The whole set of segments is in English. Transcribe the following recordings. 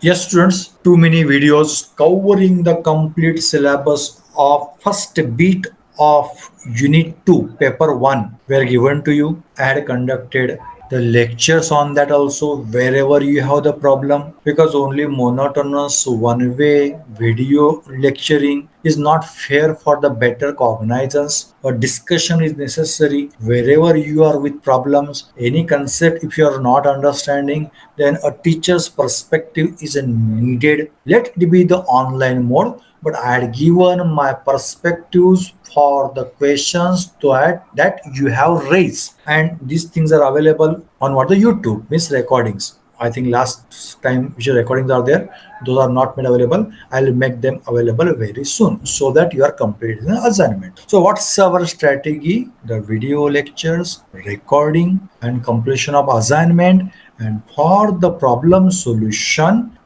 Yes, students, too many videos covering the complete syllabus of first bit of Unit 2, Paper 1 were given to you. I had conducted the lectures on that also wherever you have the problem, because only monotonous one way video lecturing is not fair. For the better cognizance or discussion is necessary wherever you are with problems, any concept if you are not understanding, then a teacher's perspective is needed. Let it be the online mode, but I had given my perspectives for the questions that you have raised, and these things are available on what the YouTube means recordings. I think last time which recordings are there, those are not made available. I'll make them available very soon so that you are completing the assignment. So what's our strategy? The video lectures, recording, and completion of assignment, and for the problem solution,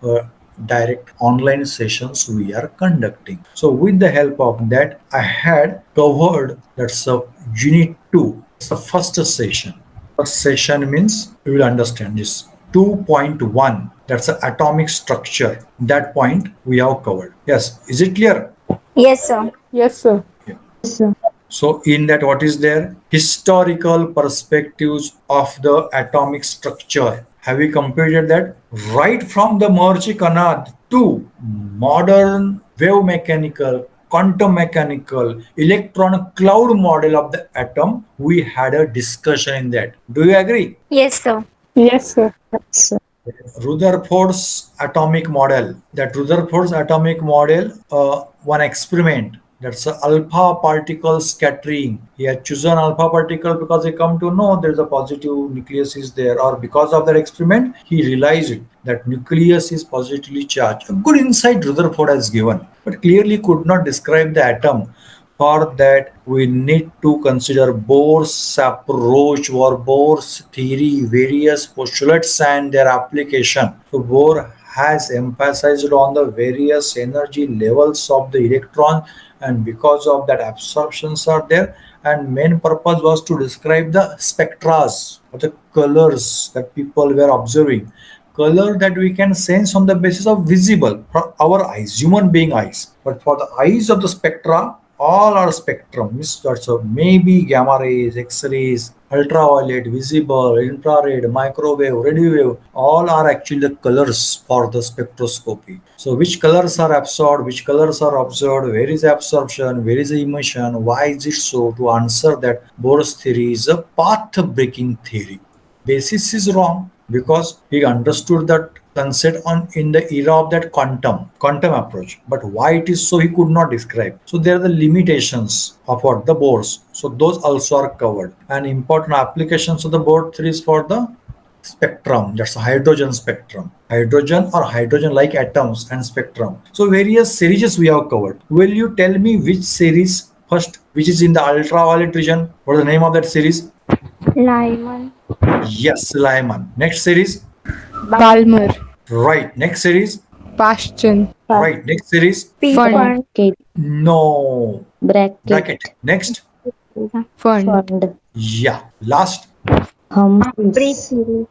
direct online sessions we are conducting. So with the help of that, I had covered that's a unit 2. It's the first session. First session means you will understand this. 2.1, that's the atomic structure. That point we have covered. Yes, is it clear? Yes, sir. Yes, sir. Yeah. So in that, what is there? Historical perspectives of the atomic structure. Have we completed that? Right from the Maharishi Kanad to modern wave mechanical, quantum mechanical, electron cloud model of the atom, we had a discussion in that. Do you agree? Yes, sir. Yes, sir. Rutherford's atomic model. That Rutherford's atomic model, one experiment. That's a alpha particle scattering. He had chosen alpha particle because he come to know there's a positive nucleus is there, or because of that experiment, he realized that nucleus is positively charged. A good insight Rutherford has given, but clearly could not describe the atom. For that, we need to consider Bohr's approach or Bohr's theory, various postulates and their application. So Bohr has emphasized on the various energy levels of the electron, and because of that absorptions are there, and main purpose was to describe the spectras or the colors that people were observing, color that we can sense on the basis of visible for our eyes, human being eyes. But for the eyes of the spectra, all are spectrum. So maybe gamma rays, X-rays, ultraviolet, visible, infrared, microwave, radio wave, all are actually the colors for the spectroscopy. So which colors are absorbed, which colors are observed, where is absorption, where is the emission, why is it so? To answer that, Bohr's theory is a path-breaking theory. Basis is wrong because he understood that concept on in the era of that quantum approach, but why it is so he could not describe. So there are the limitations of what the Bohr's, so those also are covered. And important applications of the Bohr theory is for the spectrum, that's a hydrogen spectrum, hydrogen or hydrogen like atoms and spectrum. So various series we have covered. Will you tell me which series first, which is in the ultraviolet region? What is the name of that series? Lyman. Yes, Lyman. Next series. Balmer. Right. Next series. Bastian. Right. Next series. Fund. No. Bracket. Next. Fund. Yeah. Last. Humphrey series.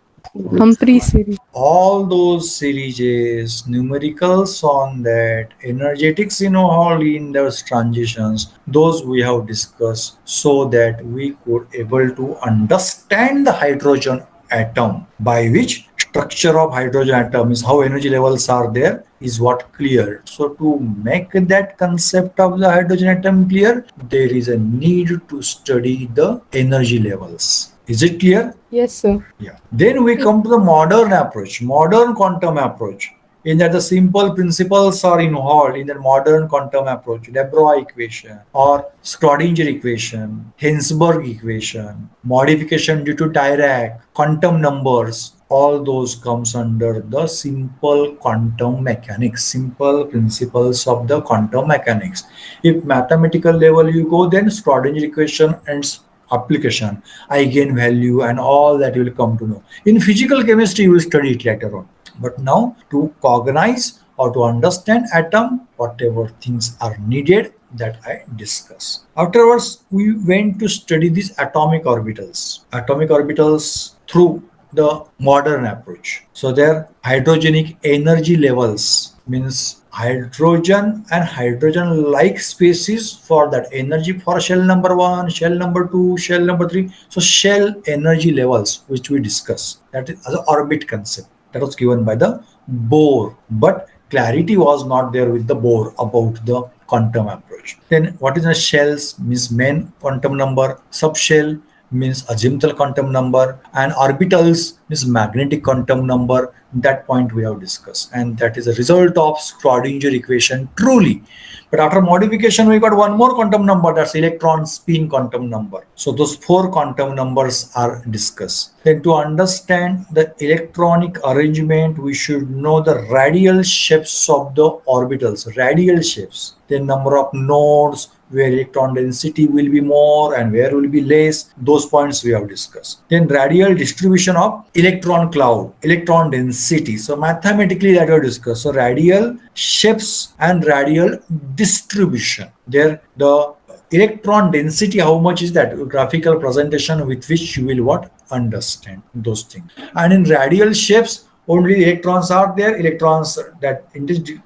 Humphrey series. All those series, numericals on that, energetics all in those transitions, those we have discussed so that we could able to understand the hydrogen atom, by which structure of hydrogen atom is how energy levels are there is what clear. So to make that concept of the hydrogen atom clear, there is a need to study the energy levels. Is it clear? Yes, sir. Yeah. Then we come to the modern approach, modern quantum approach. In that the simple principles are involved in the modern quantum approach, de Broglie equation or Schrodinger equation, Hensberg equation, modification due to Dirac, quantum numbers, all those comes under the simple quantum mechanics, simple principles of the quantum mechanics. If mathematical level you go, then Schrodinger equation and application, eigenvalue, and all that you will come to know. In physical chemistry, you will study it later on. But now to cognize or to understand atom, whatever things are needed that I discuss. Afterwards, we went to study these atomic orbitals. Atomic orbitals through the modern approach. So their hydrogenic energy levels means hydrogen and hydrogen like species for that energy for shell number 1, shell number 2, shell number 3. So shell energy levels which we discuss, that is as an orbit concept that was given by the Bohr, but clarity was not there with the Bohr about the quantum approach. Then what is the shells means main quantum number, subshell means azimuthal quantum number, and orbitals means magnetic quantum number. That point we have discussed, and that is a result of Schrodinger equation truly. But after modification, we got one more quantum number, that's electron spin quantum number. So those four quantum numbers are discussed. Then to understand the electronic arrangement, we should know the radial shapes of the orbitals, radial shapes. Then number of nodes, where electron density will be more and where will be less. Those points we have discussed. Then radial distribution of electron cloud, electron density. So mathematically that we have discussed. So radial shapes and radial distribution. There the electron density, how much is that? Graphical presentation with which you will what? Understand those things. And in radial shapes, only electrons are there, electrons that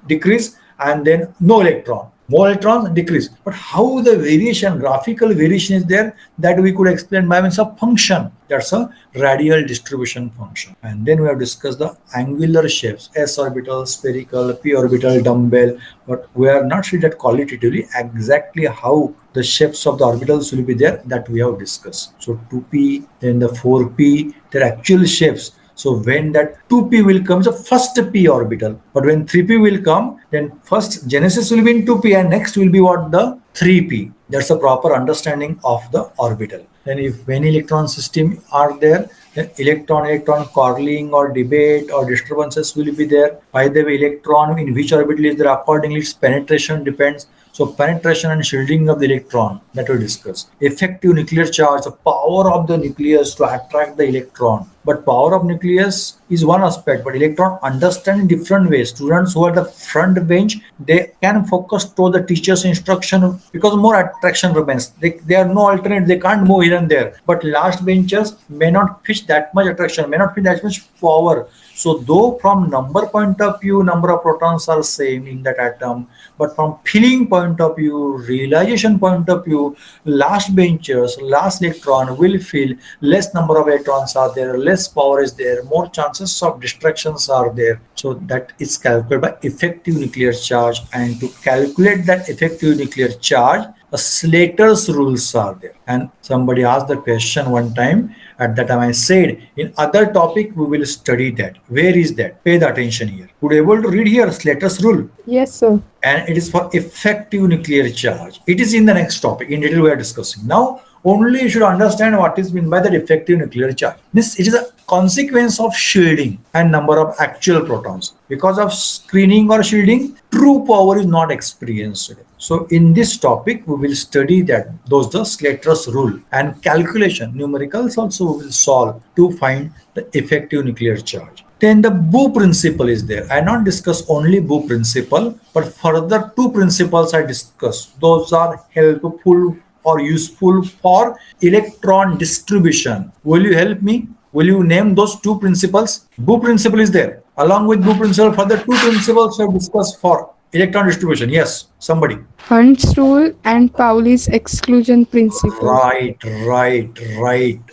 decrease, and then no electron. More electrons decrease. But how the variation, graphical variation is there, that we could explain by means of function. That's a radial distribution function. And then we have discussed the angular shapes, s orbital, spherical, p orbital, dumbbell. But we are not sure that qualitatively exactly how the shapes of the orbitals will be there, that we have discussed. So 2p, then the 4p, their actual shapes. So when that 2p will come, the first p orbital. But when 3p will come, then first genesis will be in 2p and next will be what? The 3p. That's a proper understanding of the orbital. Then if many electron system are there, then electron quarreling or debate or disturbances will be there. By the way, electron in which orbital is there, accordingly its penetration depends. So penetration and shielding of the electron, that we discussed. Effective nuclear charge, the power of the nucleus to attract the electron. But power of nucleus is one aspect, but electron understand in different ways. Students who are the front bench, they can focus to the teacher's instruction because more attraction remains. They are no alternate, they can't move here and there. But last benchers may not fetch that much attraction, may not fetch that much power. So though from number point of view, number of protons are same in that atom, but from feeling point of view, realization point of view, last benchers, last electron will feel less number of electrons are there, less power is there, more chances of distractions are there. So that is calculated by effective nuclear charge, and to calculate that effective nuclear charge, a Slater's rules are there. And somebody asked the question one time. At that time I said, in other topic we will study that. Where is that? Pay the attention here. Would you able to read here Slater's rule? Yes, sir. And it is for effective nuclear charge. It is in the next topic. In detail we are discussing. Now only you should understand what is meant by that effective nuclear charge. This it is a consequence of shielding and number of actual protons. Because of screening or shielding, true power is not experienced. So in this topic, we will study that the Slater's rule and calculation, numericals also we will solve to find the effective nuclear charge. Then the Boole principle is there. I not discuss only Boole principle, but further two principles I discuss. Those are helpful or useful for electron distribution. Will you help me? Will you name those two principles? Boole principle is there. Along with Boole principle, further two principles we have discussed for electron distribution. Yes, somebody. Hund's rule and Pauli's exclusion principle. Right.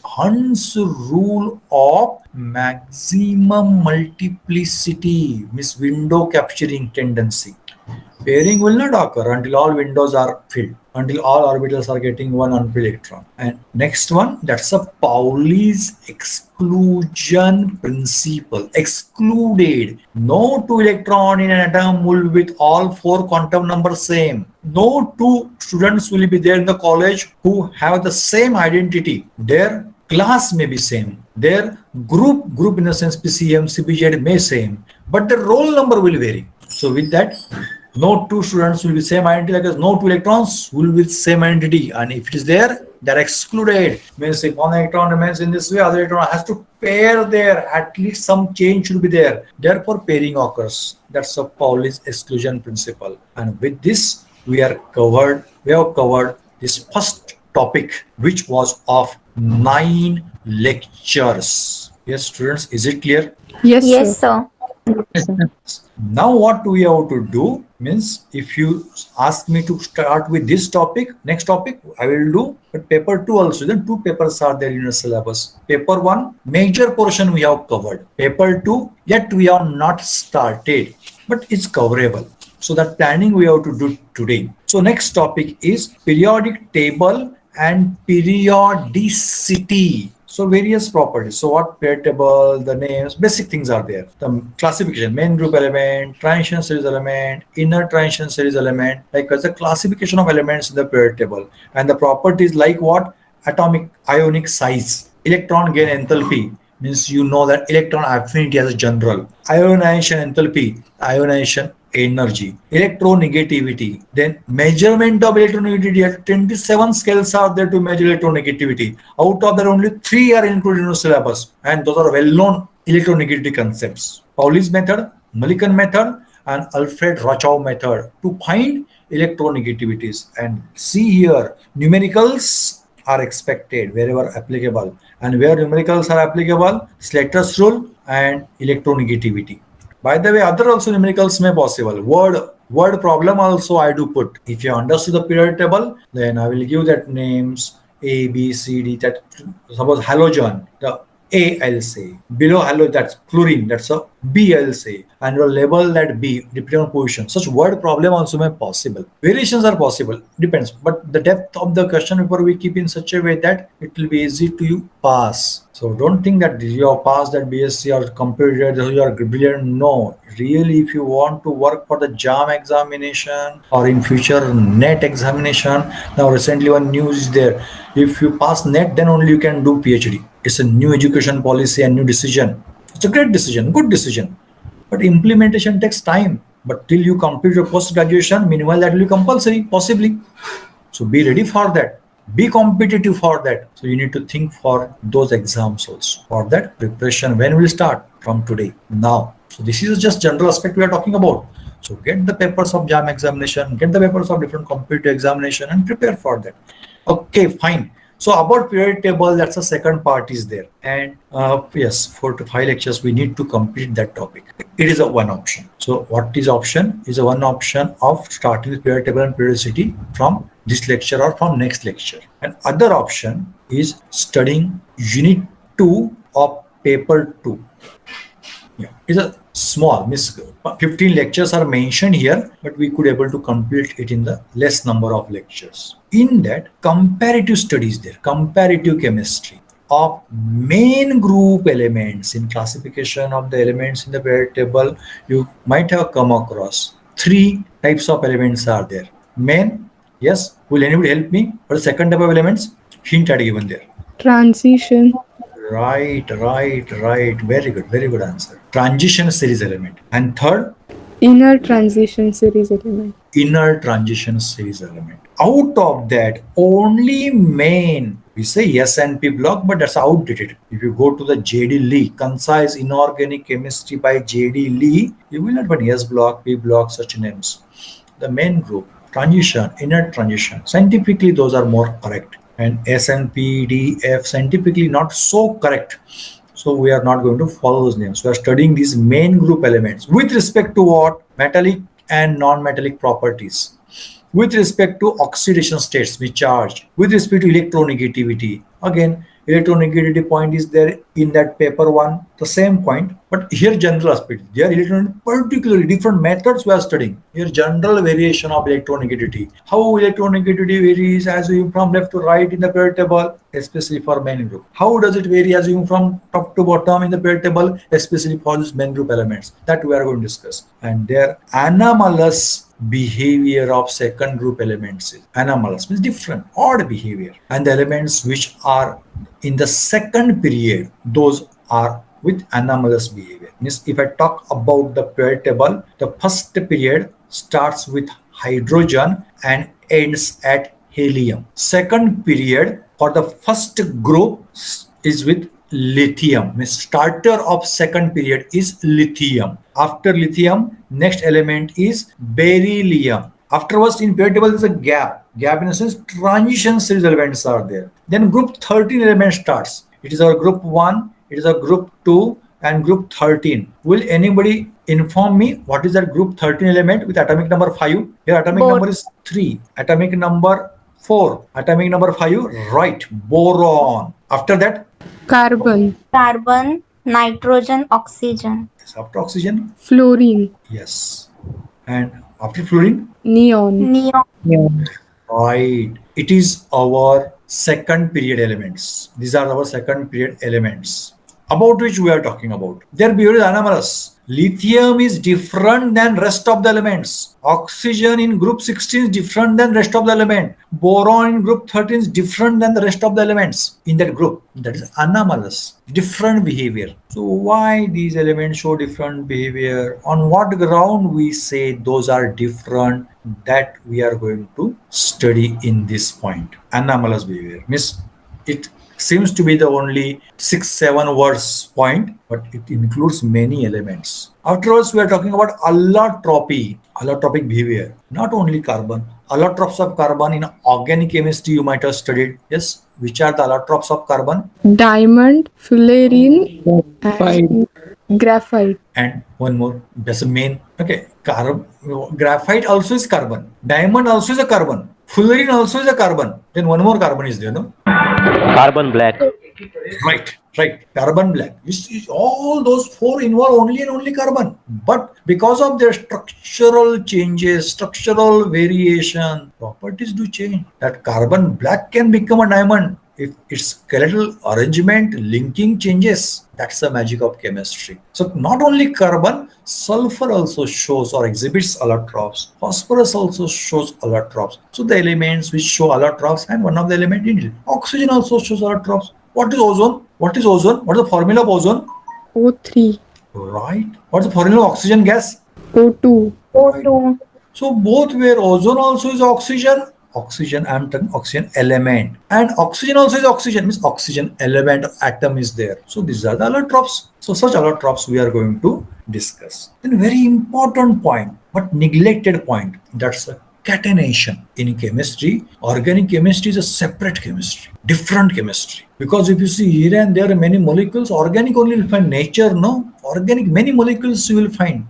Hund's rule of maximum multiplicity, means window capturing tendency. Pairing will not occur until all windows are filled, until all orbitals are getting one unfilled electron. And next one, that's a Pauli's exclusion principle. Excluded. No two electron in an atom will with all four quantum numbers same. No two students will be there in the college who have the same identity. Their class may be same. Their group in the sense PCM, CBZ may same, but the roll number will vary. So with that, no two students will be same identity, like no two electrons will be same identity, and if it is there, they're excluded. Means if one electron remains in this way, other electron has to pair there. At least some change should be there. Therefore, pairing occurs. That's a Pauli's exclusion principle. And with this, we have covered this first topic, which was of 9 lectures. Yes, students, is it clear? Yes, Yes, sir. sir. Now what we have to do means, if you ask me to start with this topic, next topic I will do, but paper 2 also, then two papers are there in the syllabus. Paper 1, major portion we have covered. Paper 2, yet we have not started, but it's coverable. So that planning we have to do today. So next topic is periodic table and periodicity. So various properties. So what period table, the names, basic things are there. The classification, main group element, transition series element, inner transition series element, like as a classification of elements in the period table. And the properties like what? Atomic ionic size, electron gain enthalpy, means you know that electron affinity as a general, ionization enthalpy, ionization energy, electronegativity, then measurement of electronegativity. At 27 scales are there to measure electronegativity. Out of that, only 3 are included in the syllabus, and those are well-known electronegativity concepts: Pauli's method, Millikan method, and Alfred Rachau method to find electronegativities. And see here, numericals are expected wherever applicable, and where numericals are applicable, Slater's rule and electronegativity. By the way, other also numericals may possible. Word problem also I do put. If you understood the period table, then I will give that names A, B, C, D. That suppose halogen, the A I'll say. Below halogen, that's chlorine, that's a B I'll say. And you'll label that B depending on position. Such word problem also may possible. Variations are possible, depends. But the depth of the question paper we keep in such a way that it will be easy to you pass. So don't think that you have passed that BSc or computer, you are brilliant. No, really, if you want to work for the JAM examination or in future NET examination, now recently one news is there. If you pass NET, then only you can do PhD. It's a new education policy and new decision. It's a great decision, good decision. But implementation takes time. But till you complete your post graduation, meanwhile that will be compulsory, possibly. So be ready for that. Be competitive for that. So you need to think for those exams also. For that preparation, when will start? From today, now. So this is just general aspect we are talking about. So get the papers of JAM examination, get the papers of different competitive examination, and prepare for that. Okay, fine. So about period table, that's the second part is there. And yes, 4 to 5 lectures, we need to complete that topic. It is a one option. So what is option? Is a one option of starting with period table and periodicity from this lecture or from next lecture. And other option is studying unit 2 of paper 2. Yeah, it's a small, 15 lectures are mentioned here, but we could able to complete it in the less number of lectures. In that, comparative studies there, comparative chemistry of main group elements. In classification of the elements in the periodic table, you might have come across 3 types of elements are there. Main, yes, will anybody help me? For the second type of elements, hint are given there. Transition. Right. Very good answer. Transition series element. And third, Inner transition series element. inner transition series element. Out of that, only main, we say SNP block, but that's outdated. If you go to the J.D. Lee, Concise Inorganic Chemistry by J.D. Lee, you will not find S block, P block, such names. The main group, transition, inner transition. Scientifically, those are more correct. And SNP, D, F, scientifically not so correct. So we are not going to follow those names. We are studying these main group elements with respect to what? Metallic and non-metallic properties. With respect to oxidation states, we charge. With respect to electronegativity, again, electronegativity point is there in that paper 1, the same point, but here general aspect. There are particularly different methods we are studying. Here general variation of electronegativity. How electronegativity varies as we move from left to right in the periodic table, especially for main group. How does it vary as we move from top to bottom in the periodic table, especially for these main group elements? That we are going to discuss. And their anomalous behavior of second group elements is anomalous, means different, odd behavior. And the elements which are in the second period, those are with anomalous behavior. Means if I talk about the periodic table, the first period starts with hydrogen and ends at helium. Second period for the first group is with lithium. Means starter of second period is lithium. After lithium, next element is beryllium. Afterwards, in periodic table, there is a gap. Gap in a sense, transition series elements are there. Then group 13 element starts. It is our group 1, It is a group 2 and group 13. Will anybody inform me what is that group 13 element with atomic number 5? Here atomic Boron. number is 3. Atomic number 4. Atomic number 5. Right. Boron. After that, Carbon. Carbon, nitrogen, oxygen. after oxygen, Fluorine. yes. And after fluorine, Neon. Neon. right. It is our second period elements. These are our second period elements about which we are talking about. Their behavior is anomalous. Lithium is different than rest of the elements. Oxygen in group 16 is different than rest of the element. Boron in group 13 is different than the rest of the elements in that group. That is anomalous. Different behavior. So why these elements show different behavior? On what ground we say those are different? That we are going to study in this point. Anomalous behavior. Miss, it seems to be the only 6-7 words point, but it includes many elements. Afterwards, we are talking about allotropic behavior. Not only carbon, allotropes of carbon in organic chemistry you might have studied. Yes, which are the allotropes of carbon? Diamond, fullerene, and graphite. And one more, that's the main. Okay, graphite also is carbon. Diamond also is a carbon. Fullerene also is a carbon. Then one more carbon is there, no? Carbon black. Right. Carbon black. You see, all those four involve only and only carbon. But because of their structural changes, structural variation, properties do change. That carbon black can become a diamond if its skeletal arrangement, linking changes. That's the magic of chemistry. So not only carbon, sulfur also shows or exhibits allotropes. Phosphorus also shows allotropes. So the elements which show allotropes, and one of the element in it. Oxygen also shows allotropes. What is ozone? What is ozone? What is the formula of ozone? O3. Right. What's the formula of oxygen gas? O2. O2. So both where ozone also is oxygen, I'm talking oxygen element, and oxygen also is oxygen, means oxygen element atom is there. So these are the allotropes. So such allotropes we are going to discuss. Then very important point, but neglected point, that's a catenation. In chemistry, organic chemistry is a separate chemistry, different chemistry. Because if you see here and there are many molecules, organic only will find nature, no? Organic, many molecules you will find.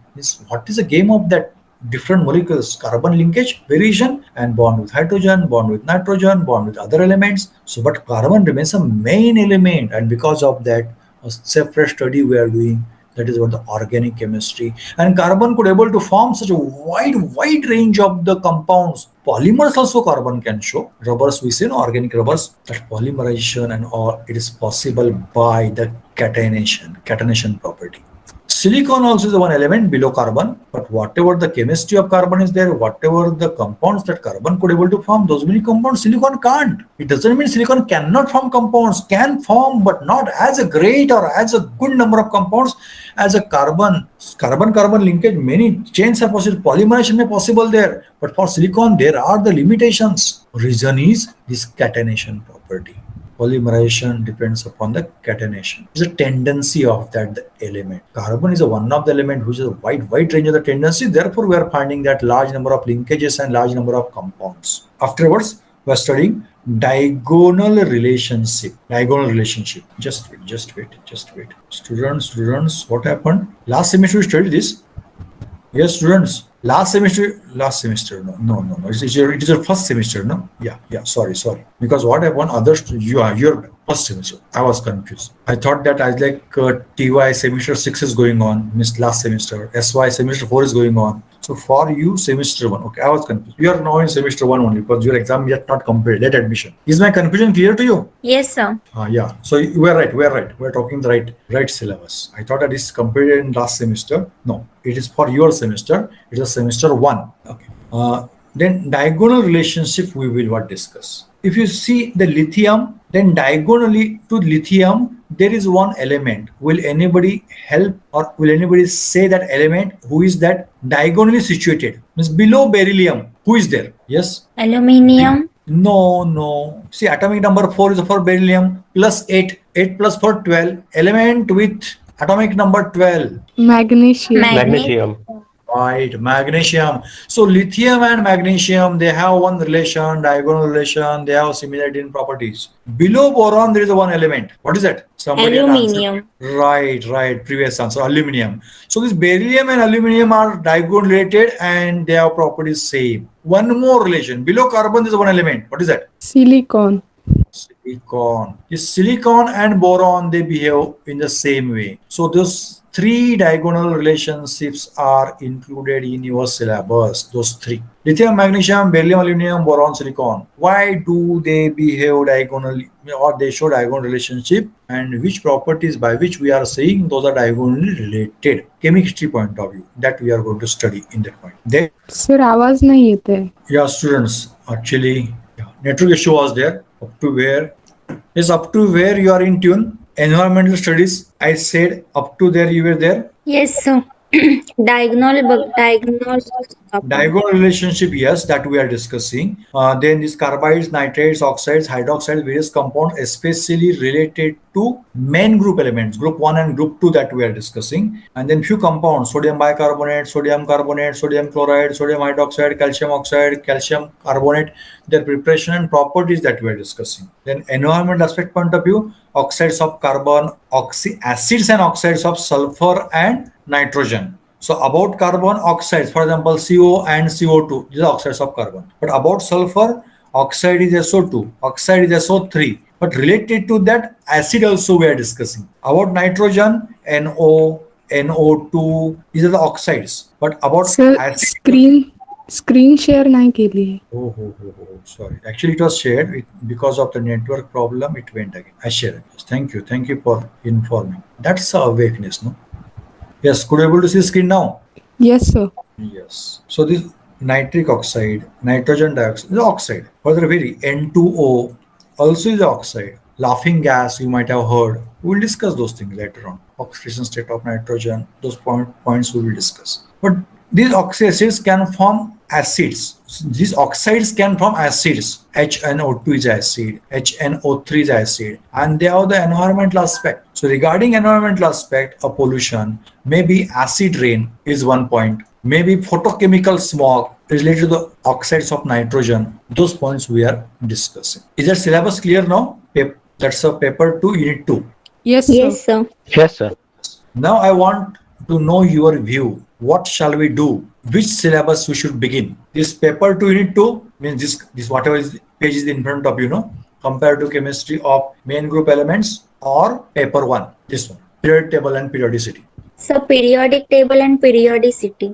What is the game of that? Different molecules, carbon linkage, variation, and bond with hydrogen, bond with nitrogen, bond with other elements. So, but carbon remains a main element, and because of that, a separate study we are doing. That is what the organic chemistry. And carbon could able to form such a wide range of the compounds. Polymers also carbon can show. Rubbers, we say, no, organic rubbers, that polymerization and all, it is possible by the catenation property. Silicon also is the one element below carbon, but whatever the chemistry of carbon is there, whatever the compounds that carbon could able to form, those many compounds silicon can't. It doesn't mean silicon cannot form compounds, can form, but not as a great or as a good number of compounds as a carbon. Carbon linkage, many chains are possible, polymerization may possible there, but for silicon there are the limitations. Reason is this catenation property. Polymerization depends upon the catenation. It's a tendency of that element. Carbon is one of the element which is a wide range of the tendency. Therefore, we are finding that large number of linkages and large number of compounds. Afterwards, we are studying diagonal relationship. Just wait. Students, what happened? Last semester we studied this. Yes, students. Last semester, no. It is your first semester, no? Yeah. Sorry. Because what happened? Your first semester. I was confused. I thought that TY semester 6 is going on. Means last semester. SY semester 4 is going on. So for you, semester 1. Okay, I was confused. You are now in semester 1 only because your exam yet not completed. Late admission. Is my confusion clear to you? Yes, sir. Yeah. So we are right. We are talking the right syllabus. I thought that is completed in last semester. No, it is for your semester. It is semester 1. Okay. Then diagonal relationship we will discuss. If you see the lithium, then diagonally to lithium there is one element. Will anybody help or will anybody say that element? Who is that? Diagonally situated. Means below beryllium. Who is there? Yes. Aluminium. No. See, atomic number 4 is for beryllium, plus 8. 8 plus 4, 12. Element with atomic number 12. Magnesium. Magnesium. Right, magnesium. So lithium and magnesium, they have one relation, diagonal relation. They have similarity in properties. Below boron, there is one element. What is that? Somebody had answered. Aluminium. Right, right. Previous answer, aluminum. So this beryllium and aluminum are diagonal related, and they have properties same. One more relation. Below carbon, there is one element. What is that? Silicon. Silicon. This silicon and boron, they behave in the same way. So those three diagonal relationships are included in your syllabus. Those three: lithium, magnesium, beryllium, aluminum, boron, silicon. Why do they behave diagonally, or they show diagonal relationship, and which properties by which we are saying those are diagonally related? Chemistry point of view, that we are going to study in that point. Then, sir आवाज नहीं येते. yeah, students, actually, yeah, network issue was there. Up to where? Yes, up to where you are in tune. Environmental studies, I said up to there you were there. Yes, sir. Diagonal. Diagonal relationship, yes, that we are discussing. Then these carbides, nitrates, oxides, hydroxides, various compounds, especially related to main group elements, group 1 and group 2, that we are discussing. And then few compounds: sodium bicarbonate, sodium carbonate, sodium chloride, sodium hydroxide, calcium oxide, calcium carbonate, their preparation and properties that we are discussing. Then environment aspect point of view: oxides of carbon, acids and oxides of sulfur and nitrogen. So about carbon oxides, for example, CO and CO2, these are oxides of carbon. But about sulfur, oxide is SO2, oxide is SO3. But related to that, acid also we are discussing. About nitrogen, NO, NO2, these are the oxides. But about sir acid, screen share नाही केली. oh, sorry. Actually, it was shared. Because of the network problem, it went again. I shared it. Thank you for informing. That's a weakness, no? Yes, could you able to see screen now? Yes sir. Yes. So this nitric oxide, nitrogen dioxide is oxide. Further very N2O also is oxide. Laughing gas, you might have heard. We will discuss those things later on. Oxidation state of nitrogen, those points we will discuss. But these oxacids can form acids. These oxides can form acids. HNO2 is acid, HNO3 is acid, and they have the environmental aspect. So regarding environmental aspect of pollution, maybe acid rain is one point. Maybe photochemical smog is related to the oxides of nitrogen. Those points we are discussing. Is that syllabus clear now? That's a paper 2, unit 2. Yes sir. Yes, sir. Yes, sir. Now I want to know your view. What shall we do? Which syllabus we should begin? This paper 2, unit 2 means this whatever is page is in front of you, no? Compared to chemistry of main group elements, or paper 1, this one, periodic table and periodicity. So periodic table and periodicity.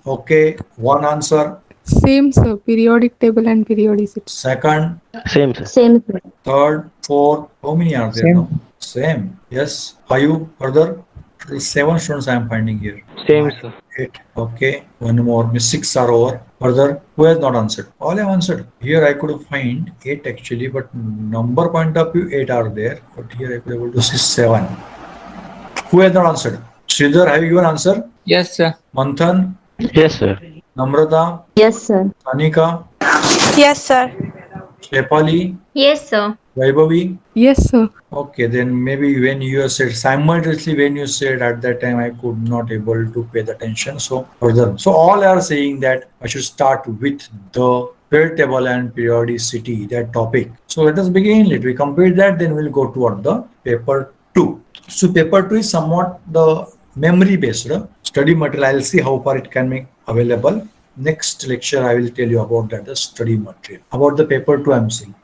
Okay, one answer. Same sir. Periodic table and periodicity. Second, Same, sir. Same, sir. third, fourth. How many are there Same. now? Same. Yes. 5 further. Total 7 students I am finding here. Same, sir. 8. Okay. One more. Means 6 are over. Further, who has not answered? All have answered. Here I could find 8 actually, but number point of view 8 are there. But here I could able to see 7. Who has not answered? Sridhar, have you given answer? Yes, sir. Manthan, Yes, sir. Namrata, Yes, sir. Anika, Yes, sir. Shepali, Yes, sir. Vaibhavi. Yes sir. Okay, then maybe when you said simultaneously, when you said at that time, I could not able to pay the attention. So further, so all are saying that I should start with the periodic table and periodicity, that topic. So let us begin. Let me complete that. Then we'll go toward the paper 2. So paper 2 is somewhat the memory based study material. I'll see how far it can make available. Next lecture, I will tell you about that, the study material. About the paper 2, I'm saying.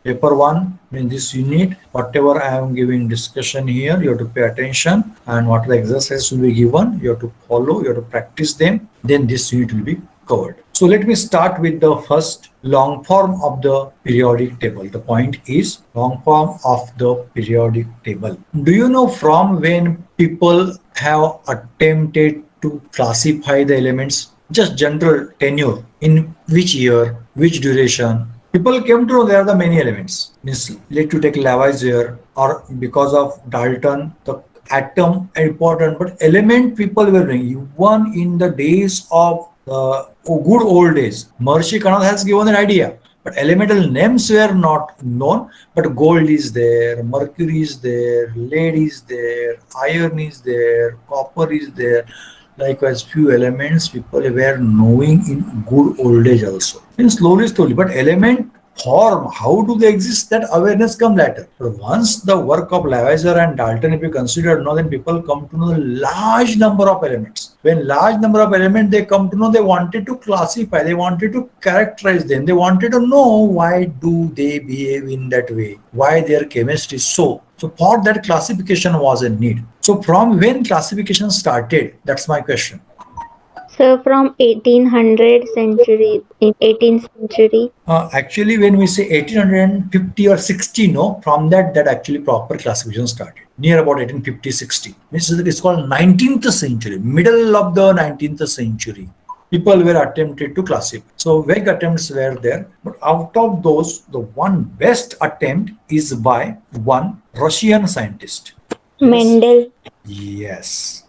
Paper 1, in this unit, whatever I am giving discussion here, you have to pay attention, and what the exercises will be given, you have to follow, you have to practice them, then this unit will be covered. So let me start with the first long form of the periodic table. The point is long form of the periodic table. Do you know from when people have attempted to classify the elements? Just general tenure, in which year, which duration? People came to know there are the many elements. Means, let you take Lavoisier, or because of Dalton, the atom important, but element people were doing. Even in the days of the good old days, Maharishi Kanal has given an idea, but elemental names were not known. But gold is there, mercury is there, lead is there, iron is there, copper is there. Likewise, few elements people were knowing in good old age also. And slowly, but element form, how do they exist? That awareness come later. But once the work of Lavoisier and Dalton, if you consider, no, then people come to know the large number of elements. When large number of elements they come to know, they wanted to classify, they wanted to characterize them, they wanted to know why do they behave in that way, why their chemistry is so. So for that classification was a need. So from when classification started? That's my question. So from 1800 century, in 18th century. Actually, when we say 1850 or 60, no, from that actually proper classification started. Near about 1850, 60. It's called 19th century, middle of the 19th century. People were attempted to classify. So vague attempts were there. But out of those, the one best attempt is by one Russian scientist. Mendel. Yes.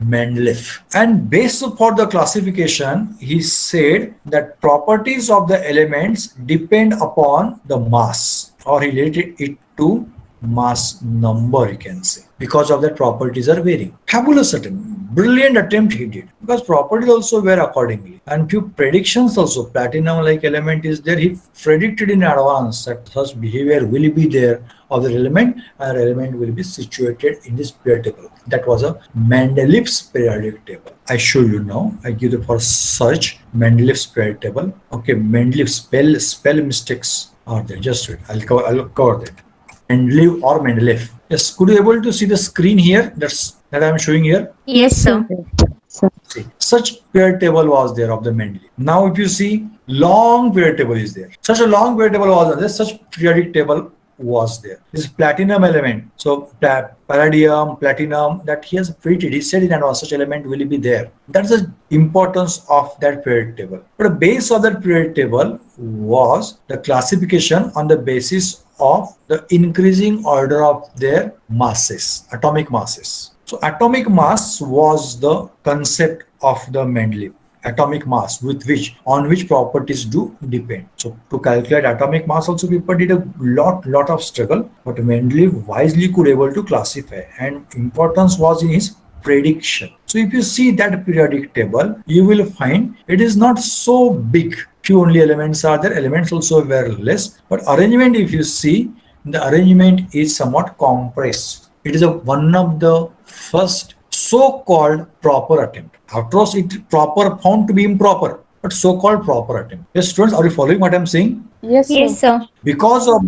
Mendeleev. And based for the classification, he said that properties of the elements depend upon the mass, or he related it to mass number, you can say, because of that properties are varying. Fabulous attempt, brilliant attempt he did, because properties also were accordingly, and few predictions also. Platinum like element is there, he predicted in advance that such behavior will be there of the element, and element will be situated in this periodic table. That was a Mendeleev's periodic table. I show you now. I give you for search Mendeleev's periodic table. Okay, Mendeleev spell mistakes are there. Just wait. I'll cover that. Mendeleev or Mendeleev. Yes, could you able to see the screen here? That I'm showing here. Yes, sir. See, such periodic table was there of the Mendeleev. Now, if you see, long periodic table is there. Such a long periodic table was there. Such periodic table was there. This platinum element. So palladium, platinum, that he has treated. He said in advance such element will be there. That's the importance of that periodic table. But the base of that periodic table was the classification on the basis of the increasing order of their masses, atomic masses. So atomic mass was the concept of the Mendeleev. Atomic mass on which properties do depend. So to calculate atomic mass also people did a lot of struggle, but Mendeleev wisely could able to classify, and importance was in his prediction. So if you see that periodic table, you will find it is not so big. Few only elements are there, elements also were less, but arrangement, if you see, the arrangement is somewhat compressed. It is one of the first so-called proper attempt. After all, it proper found to be improper, but so-called proper attempt. Yes, students, are you following what I'm saying? Yes, sir. Yes, sir. Because of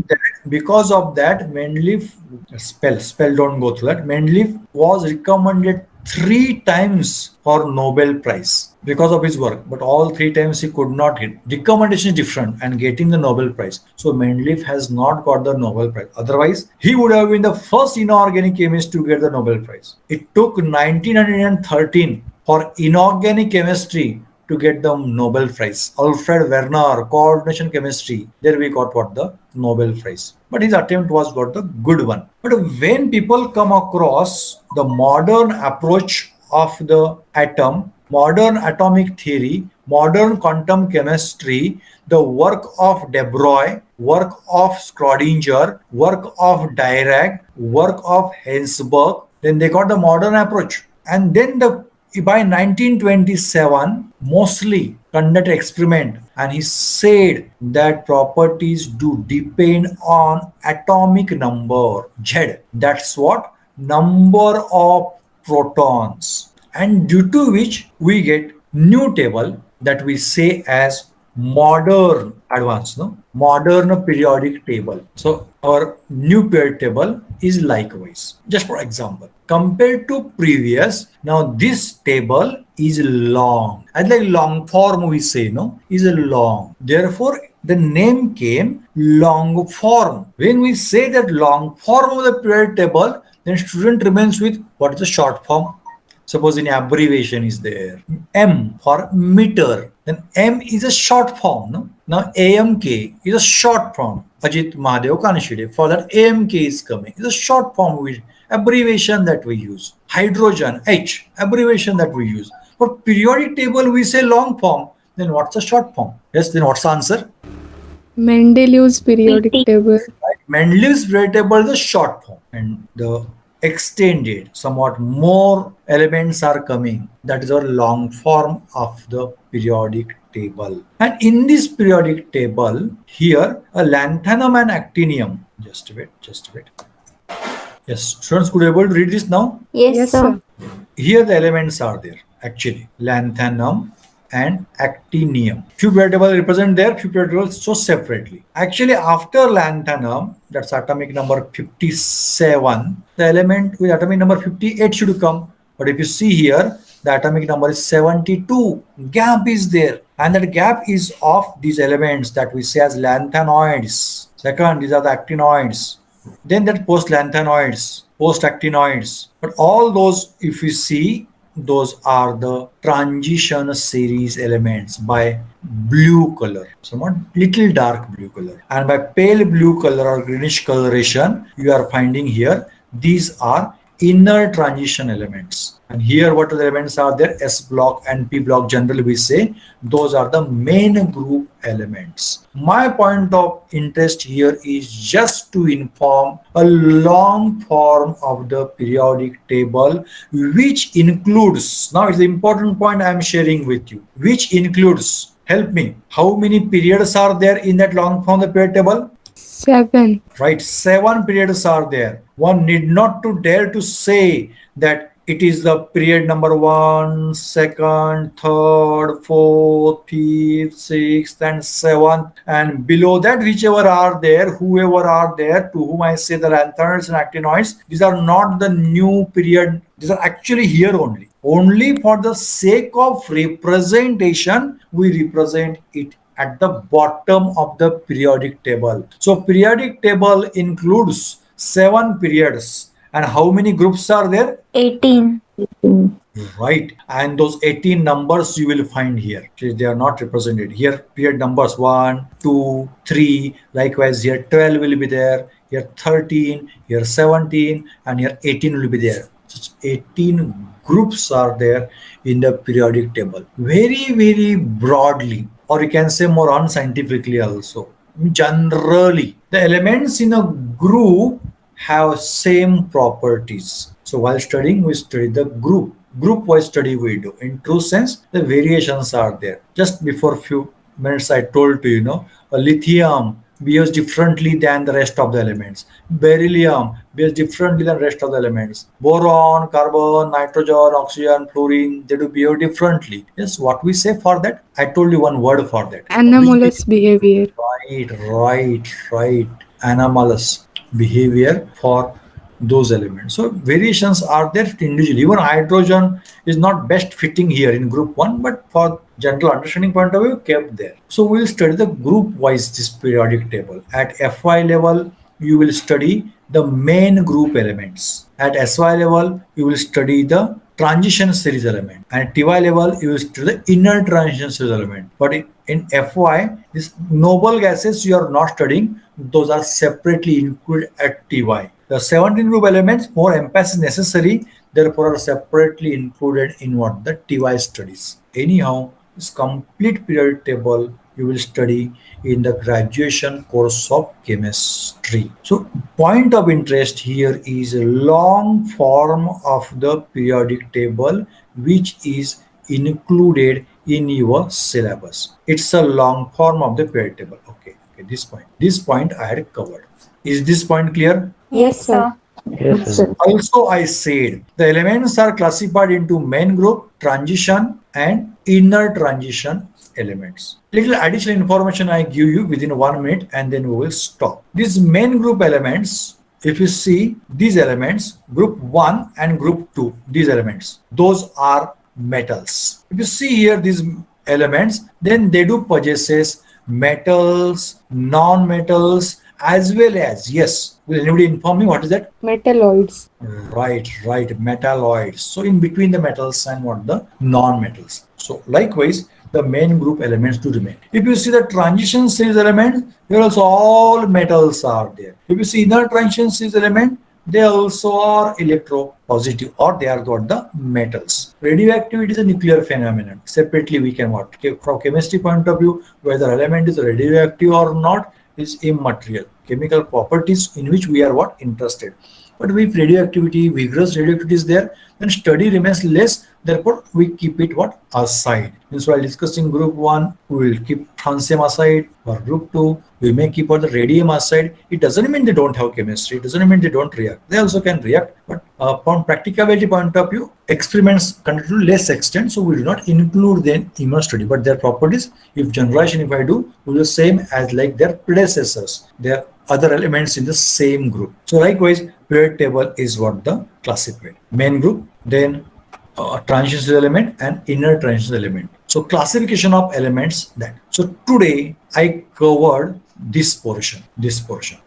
that, Mendeleev spell don't go through that. Mendeleev was recommended 3 times for Nobel Prize because of his work, but all 3 times he could not hit. Recommendation is different and getting the Nobel Prize. So Mendeleev has not got the Nobel Prize. Otherwise, he would have been the first inorganic chemist to get the Nobel Prize. It took 1913 for inorganic chemistry to get the Nobel Prize. Alfred Werner, coordination chemistry, there we got what the Nobel Prize. But his attempt was got the good one. But when people come across the modern approach of the atom, modern atomic theory, modern quantum chemistry, the work of De Broglie, work of Schrödinger, work of Dirac, work of Heisenberg, then they got the modern approach. And then by 1927, Moseley conducted experiment, and he said that properties do depend on atomic number, Z. That's what? Number of protons. And due to which we get new table that we say as modern modern periodic table. So our new periodic table is likewise. Just for example, compared to previous, now this table is long, and like long form we say, no, is a long. Therefore, the name came long form. When we say that long form of the periodic table, then student remains with what is the short form. Suppose in abbreviation is there, M for meter, then M is a short form. No? Now AMK is a short form. Ajit Mahadev Kanishide, for that AMK is coming. It's a short form with abbreviation that we use. Hydrogen, H, abbreviation that we use. For periodic table, we say long form. Then what's the short form? Yes, then what's the answer? Mendeleev's periodic PT. table. Mendeleev's periodic table is the short form, and the extended, somewhat more elements are coming. That is our long form of the periodic table. And in this periodic table, here a lanthanum and actinium. Just a bit, just a bit. Yes, students, could you able to read this now? Yes, Yes, sir. sir. Here the elements are there actually, lanthanum and actinium. Few periodic tables represent there, few periodic tables show separately. Actually, after lanthanum, that's atomic number 57, the element with atomic number 58 should come. But if you see here, the atomic number is 72. Gap is there, and that gap is of these elements that we say as lanthanoids. Second, these are the actinoids. Then that post-lanthanoids, post-actinoids. But all those, if you see, those are the transition series elements by blue color, somewhat little dark blue color. And by pale blue color or greenish coloration, you are finding here, these are inner transition elements. And here what are the elements are there? S block and P block, generally we say those are the main group elements. My point of interest here is just to inform a long form of the periodic table, which includes, now it's the important point I am sharing with you, which includes, help me, how many periods are there in that long form of the periodic table? 7. Right, 7 periods are there. One need not to dare to say that it is the period number 1, 2nd, 3rd, 4th, 5th, 6th, and 7th, and below that, whichever are there, whoever are there, to whom I say the lanthanoids and actinoids, these are not the new period. These are actually here only. Only for the sake of representation, we represent it at the bottom of the periodic table. So periodic table includes 7 periods. And how many groups are there? 18. Right. And those 18 numbers you will find here. They are not represented. Here period numbers 1, 2, 3. Likewise here 12 will be there. Here 13, here 17, and here 18 will be there. So 18 groups are there in the periodic table. Very, very broadly, or you can say more unscientifically also. Generally, the elements in a group have same properties. So while studying, we study the group wise study we do. In true sense, the variations are there. Just before few minutes I told to you, a lithium behaves differently than the rest of the elements. Beryllium behaves differently than the rest of the elements. Boron, carbon, nitrogen, oxygen, fluorine, they do behave differently. Yes, what we say for that? I told you one word for that. Anomalous behavior. Right. Anomalous behavior for those elements. So variations are there individually. Even hydrogen is not best fitting here in group 1, but for general understanding point of view, kept there. So we'll study the group wise this periodic table. At FY level, you will study the main group elements. At SY level, you will study the transition series element. And at TY level, you will study the inner transition series element. But in FY, these noble gases you are not studying, those are separately included at TY. The 17 group elements, more emphasis necessary, therefore are separately included in what the TY studies. Anyhow, this complete periodic table you will study in the graduation course of chemistry. So point of interest here is a long form of the periodic table which is included in your syllabus. It's a long form of the periodic table. Okay, this point I had covered. Is this point clear? Yes, sir. Yes, sir. Also, I said the elements are classified into main group, transition, and inner transition elements. Little additional information I give you within 1 minute, and then we will stop. These main group elements, if you see these elements, group 1 and group 2, these elements, those are metals. If you see here these elements, then they do possesses metals, non-metals, as well as, yes, will anybody inform me what is that? Metalloids. Right, metalloids. So in between the metals and what the non-metals. So likewise, the main group elements do remain. If you see the transition series element, here also all metals are there. If you see inner transition series element, they also are electropositive, or they are what the metals. Radioactivity is a nuclear phenomenon. Separately we can what? From chemistry point of view, whether element is radioactive or not is immaterial. Chemical properties in which we are what interested. But if radioactivity, vigorous radioactivity is there, then study remains less. Therefore, we keep it what aside. Means while discussing group 1, we will keep francium aside. For group 2, we may keep all the radium aside. It doesn't mean they don't have chemistry. It doesn't mean they don't react. They also can react. But from practicality point of view, experiments conducted to less extent. So we do not include them in our study. But their properties, if generalization, if I do, will be the same as like their predecessors. Their other elements in the same group. So likewise, periodic table is what the classified. Main group, then transition element and inner transition element. So classification of elements that. So today I covered this portion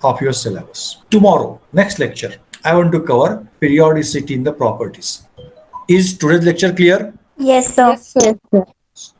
of your syllabus. Tomorrow, next lecture, I want to cover periodicity in the properties. Is today's lecture clear? Yes, sir. Yes, sir. Yes, sir.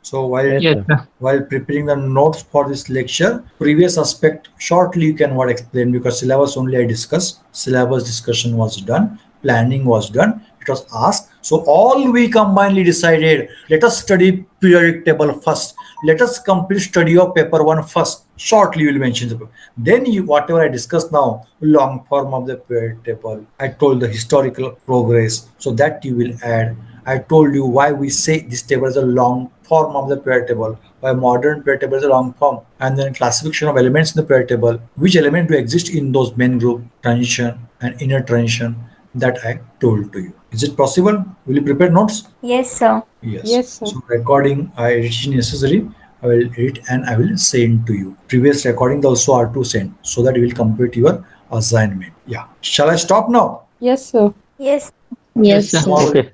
So Yes, sir. while preparing the notes for this lecture, previous aspect shortly you can what explain, because syllabus only I discussed. Syllabus discussion was done, planning was done, it was asked. So all we combinedly decided, let us study periodic table first. Let us complete study of paper 1 first. Shortly we will mention the then you whatever I discussed now, long form of the periodic table. I told the historical progress, so that you will add. I told you why we say this table is a long form of the periodic table, why modern periodic table is a long form, and then classification of elements in the periodic table, which element do exist in those main group, transition and inner transition, that I told to you. Is it possible? Will you prepare notes? Yes, sir. Yes. Yes, sir. So recording I it necessary. I will edit and I will send to you. Previous recordings also are to send, so that you will complete your assignment. Yeah. Shall I stop now? Yes, sir. Yes. Yes, sir. Okay.